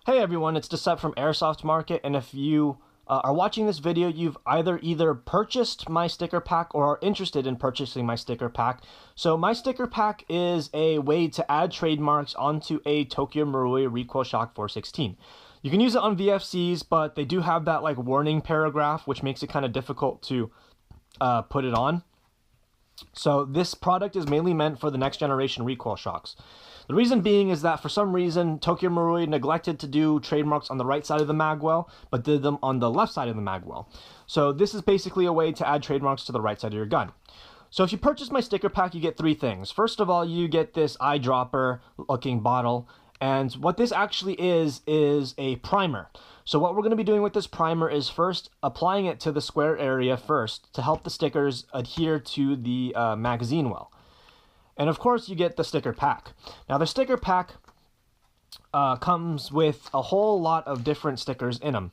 Hey everyone, it's Decep from Airsoft Market, and if you are watching this video, you've either purchased my sticker pack or are interested in purchasing my sticker pack. So my sticker pack is a way to add trademarks onto a Tokyo Marui Recoil Shock 416. You can use it on VFCs, but they do have that like warning paragraph, which makes it kind of difficult to put it on. So this product is mainly meant for the next generation recoil shocks. The reason being is that for some reason Tokyo Marui neglected to do trademarks on the right side of the magwell, but did them on the left side of the magwell. So this is basically a way to add trademarks to the right side of your gun. So if you purchase my sticker pack, you get three things. First of all, you get this eyedropper looking bottle. And what this actually is a primer. So what we're going to be doing with this primer is first applying it to the square area first to help the stickers adhere to the magazine well. And of course you get the sticker pack. Now the sticker pack comes with a whole lot of different stickers in them.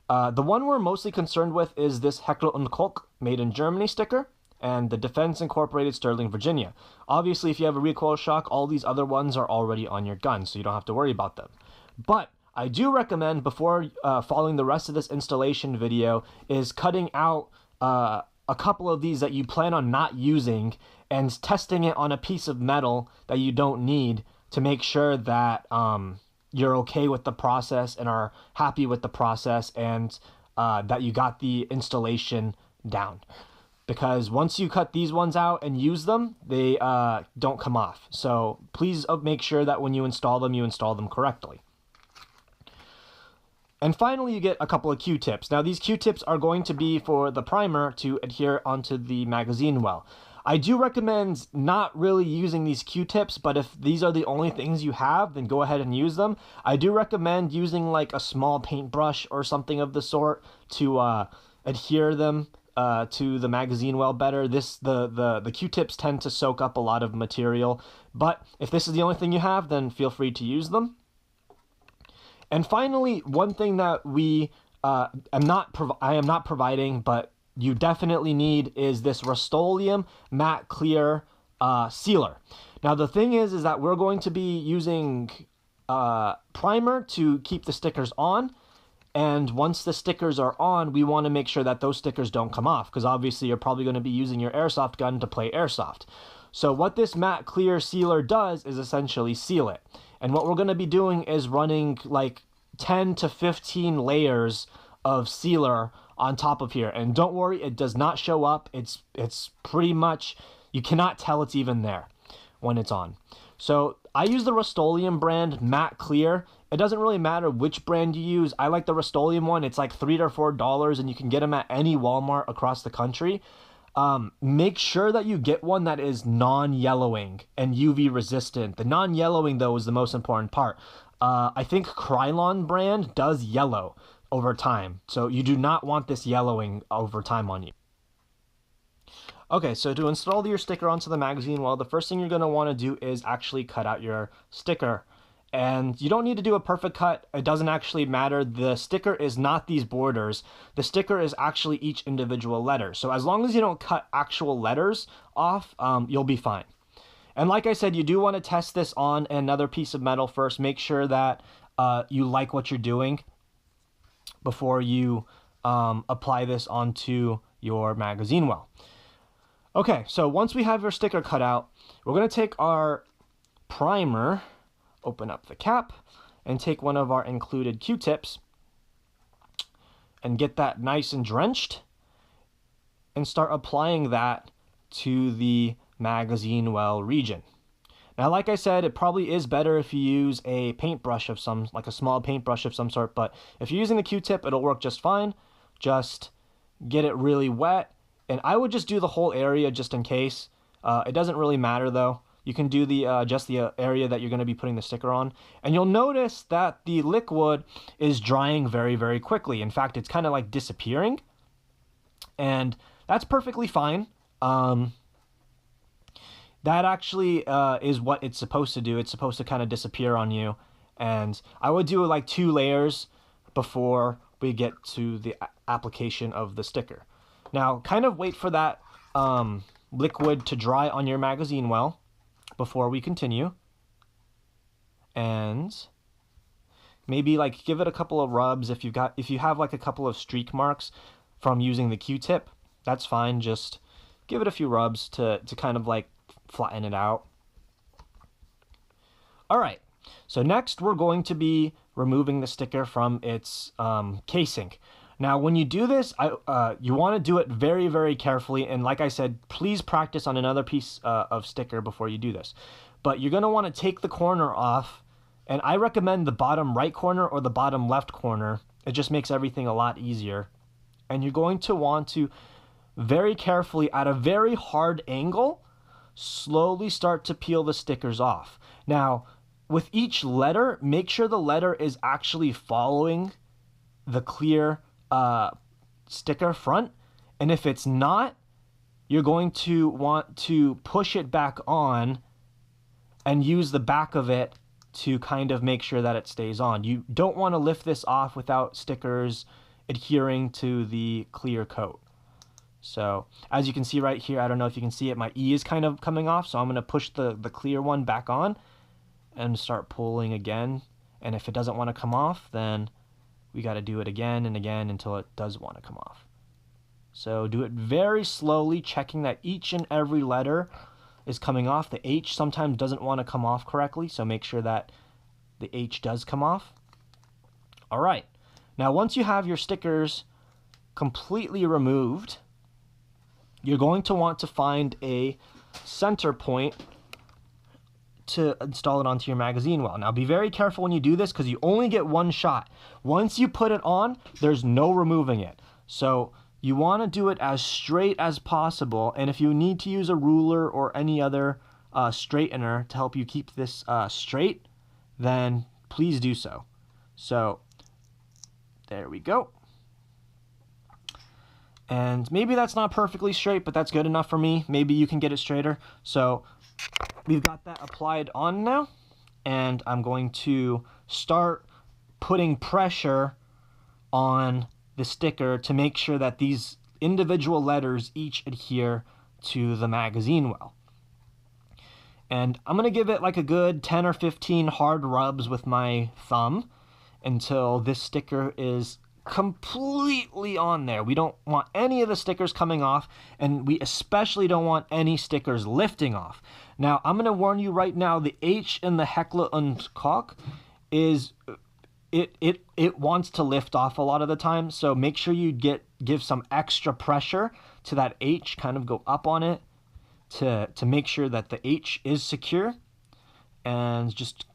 The one we're mostly concerned with is this Heckler & Koch made in Germany sticker, and the Defense Incorporated Sterling, Virginia. Obviously, if you have a recoil shock, all these other ones are already on your gun, so you don't have to worry about them. But I do recommend, before following the rest of this installation video, is cutting out a couple of these that you plan on not using and testing it on a piece of metal that you don't need to make sure that you're okay with the process and are happy with the process, and that you got the installation down. Because once you cut these ones out and use them, they don't come off. So please make sure that when you install them correctly. And finally, you get a couple of Q-tips. Now, these Q-tips are going to be for the primer to adhere onto the magazine well. I do recommend not really using these Q-tips, but if these are the only things you have, then go ahead and use them. I do recommend using like a small paintbrush or something of the sort to adhere them to the magazine well better. The Q-tips tend to soak up a lot of material, but if this is the only thing you have, then feel free to use them. And finally, one thing that I am not providing, but you definitely need, is this Rust-Oleum matte clear sealer. Now the thing is that we're going to be using primer to keep the stickers on. And once the stickers are on, we want to make sure that those stickers don't come off, because obviously you're probably going to be using your airsoft gun to play airsoft. So what this matte clear sealer does is essentially seal it. And what we're going to be doing is running like 10 to 15 layers of sealer on top of here. And don't worry, it does not show up. It's pretty much, you cannot tell it's even there when it's on. So I use the Rust-Oleum brand matte clear. It doesn't really matter which brand you use. I like the Rust-Oleum one. It's like $3 to $4, and you can get them at any Walmart across the country. Make sure that you get one that is non-yellowing and UV resistant. The non-yellowing, though, is the most important part. I think Krylon brand does yellow over time, so you do not want this yellowing over time on you. Okay, so to install your sticker onto the magazine well, the first thing you're going to want to do is actually cut out your sticker. And you don't need to do a perfect cut. It doesn't actually matter. The sticker is not these borders. The sticker is actually each individual letter. So as long as you don't cut actual letters off, you'll be fine. And like I said, you do want to test this on another piece of metal first. Make sure that you like what you're doing before you apply this onto your magazine well. Okay, so once we have our sticker cut out, we're going to take our primer, open up the cap, and take one of our included Q-tips and get that nice and drenched and start applying that to the magazine well region. Now, like I said, it probably is better if you use a paintbrush of some, like a small paintbrush of some sort, but if you're using the Q-tip, it'll work just fine. Just get it really wet, and I would just do the whole area just in case. It doesn't really matter though. You can do the just the area that you're going to be putting the sticker on, and you'll notice that the liquid is drying very, very quickly. In fact, it's kind of like disappearing, and that's perfectly fine. That actually is what it's supposed to do. It's supposed to kind of disappear on you, and I would do like 2 layers before we get to the application of the sticker. Now, kind of wait for that liquid to dry on your magazine well before we continue. And maybe like give it a couple of rubs. If you have like a couple of streak marks from using the Q-tip, that's fine. Just give it a few rubs to kind of like flatten it out. All right, so next we're going to be removing the sticker from its casing. Now, when you do this, you want to do it very, very carefully. And like I said, please practice on another piece of sticker before you do this. But you're going to want to take the corner off. And I recommend the bottom right corner or the bottom left corner. It just makes everything a lot easier. And you're going to want to very carefully, at a very hard angle, slowly start to peel the stickers off. Now, with each letter, make sure the letter is actually following the clear sticker front. And if it's not, you're going to want to push it back on and use the back of it to kind of make sure that it stays on. You don't want to lift this off without stickers adhering to the clear coat. So as you can see right here, I don't know if you can see it, my E is kind of coming off, so I'm going to push the clear one back on and start pulling again. And if it doesn't want to come off, then we got to do it again and again until it does want to come off. So do it very slowly, checking that each and every letter is coming off. The H sometimes doesn't want to come off correctly, so make sure that the H does come off. All right, now once you have your stickers completely removed, you're going to want to find a center point to install it onto your magazine well. Now be very careful when you do this because you only get one shot. Once you put it on, there's no removing it. So you want to do it as straight as possible, and if you need to use a ruler or any other straightener to help you keep this straight, then please do so. So there we go. And maybe that's not perfectly straight, but that's good enough for me. Maybe you can get it straighter. So we've got that applied on now, and I'm going to start putting pressure on the sticker to make sure that these individual letters each adhere to the magazine well. And I'm going to give it like a good 10 or 15 hard rubs with my thumb until this sticker is completely on there. We don't want any of the stickers coming off, and we especially don't want any stickers lifting off. Now, I'm going to warn you right now, the H in the Heckler und Koch is it wants to lift off a lot of the time, so make sure you give some extra pressure to that H, kind of go up on it to make sure that the H is secure, and just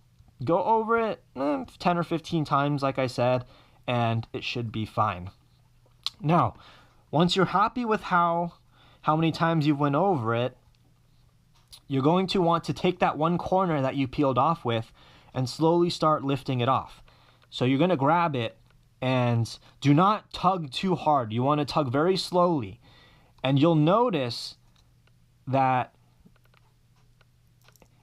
go over it 10 or 15 times like I said, and it should be fine. Now, once you're happy with how many times you went over it, you're going to want to take that one corner that you peeled off with and slowly start lifting it off. So you're going to grab it, and do not tug too hard. You want to tug very slowly. And you'll notice that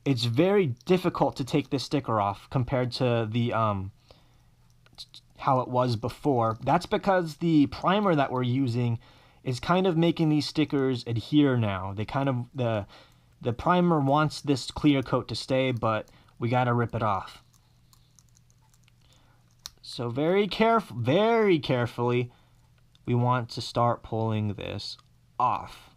it's very difficult to take this sticker off compared to the how it was before. That's because the primer that we're using is kind of making these stickers adhere now. They kind of, the primer wants this clear coat to stay, but we got to rip it off. So very carefully, we want to start pulling this off.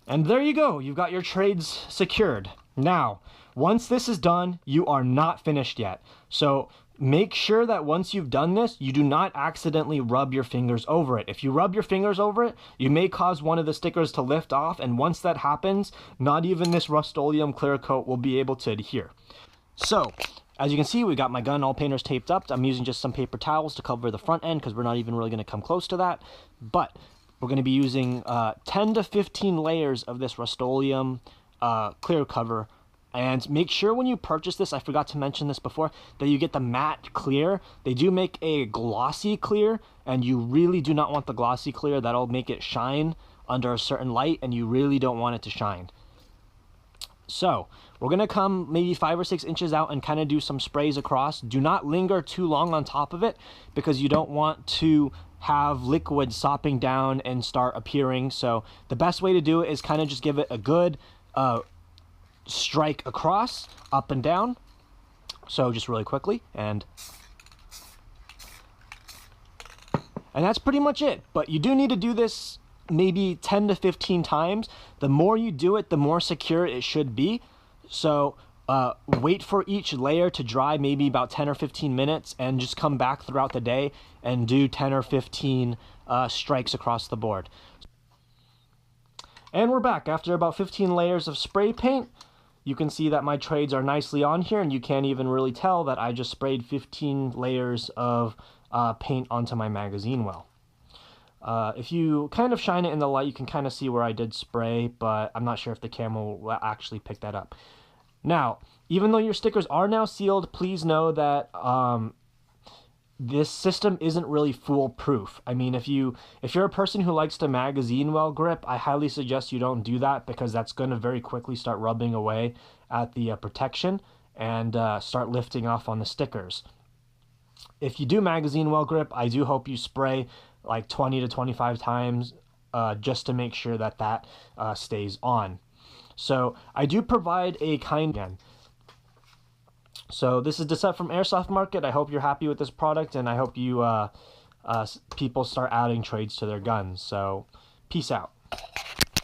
And there you go. You've got your trades secured. Now, once this is done, you are not finished yet. So make sure that once you've done this, you do not accidentally rub your fingers over it. If you rub your fingers over it, you may cause one of the stickers to lift off, and once that happens, not even this Rust-Oleum clear coat will be able to adhere. So, as you can see, we got my gun all painters taped up. I'm using just some paper towels to cover the front end because we're not even really going to come close to that. But we're going to be using 10 to 15 layers of this Rust-Oleum clear cover. And make sure when you purchase this, I forgot to mention this before, that you get the matte clear. They do make a glossy clear, and you really do not want the glossy clear. That'll make it shine under a certain light, and you really don't want it to shine. So we're going to come maybe 5 or 6 inches out and kind of do some sprays across. Do not linger too long on top of it because you don't want to have liquid sopping down and start appearing. So the best way to do it is kind of just give it a good strike across, up and down. So just really quickly, and that's pretty much it. But you do need to do this maybe 10 to 15 times. The more you do it, the more secure it should be. So wait for each layer to dry, maybe about 10 or 15 minutes, and just come back throughout the day and do 10 or 15 strikes across the board. And we're back after about 15 layers of spray paint. You can see that my trades are nicely on here, and you can't even really tell that I just sprayed 15 layers of paint onto my magazine well. If you kind of shine it in the light, you can kind of see where I did spray, but I'm not sure if the camera will actually pick that up. Now, even though your stickers are now sealed, please know that this system isn't really foolproof. I mean, if you're a person who likes to magazine well grip, I highly suggest you don't do that, because that's going to very quickly start rubbing away at the protection and start lifting off on the stickers. If you do magazine well grip, I do hope you spray like 20 to 25 times just to make sure that that stays on. So I do provide a kind. So this is Descent from Airsoft Market. I hope you're happy with this product, and I hope you people start adding trades to their guns. So peace out.